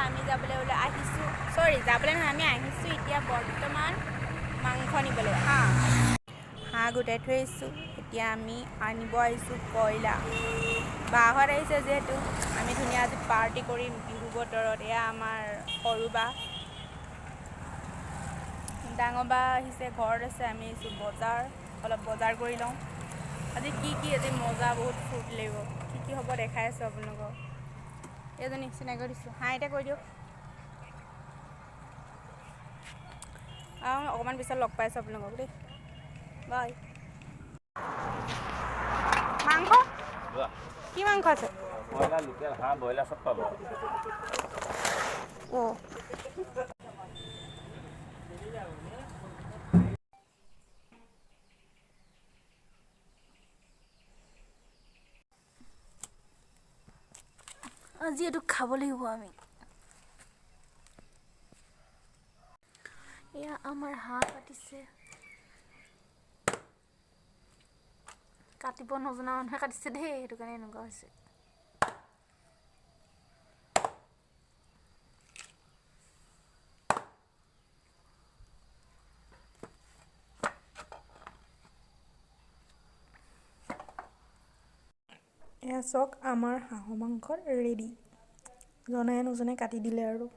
আমি যাবলৈ ওলাই আহিছোঁ যাবলৈ নহয় আমি আহিছোঁ এতিয়া বৰ্তমান মাংস নিবলৈ হাঁহ গোটাই থৈ আহিছোঁ এতিয়া আমি আনিব আহিছোঁ কয়লা বাহঁত আহিছে যিহেতু আমি ধুনীয়া আজি পাৰ্টি কৰিম বিহু বতৰত এয়া আমাৰ সৰু বা ডাঙৰ বা আহিছে ঘৰত আছে আমি আহিছোঁ বজাৰ অলপ বজাৰ কৰি লওঁ আজি আজি মজা বহুত ফূৰ্তি লাগিব কি হ'ব দেখাই আছোঁ আপোনালোকক এইজনী চিনাকি কৰি দিছোঁ হাঁহ এতিয়া কৈ দিয়ক অকণমান পিছত লগ পাইছোঁ আপোনালোকক দেই বাই মাংস কি মাংস আছে ব্ৰইলাৰ লোকেল হাঁহ ব্ৰইলাৰ চব পাব আজি এইটো খাব লাগিব আমি এয়া আমাৰ হাঁহ কাটিছে কাটিব নজনা মানুহে কাটিছে দেই সেইটো কাৰণে এনেকুৱা হৈছে এয়া চাওক আমাৰ হাঁহৰ মাংস ৰেডি জনাই নজনাই কাটি দিলে আৰু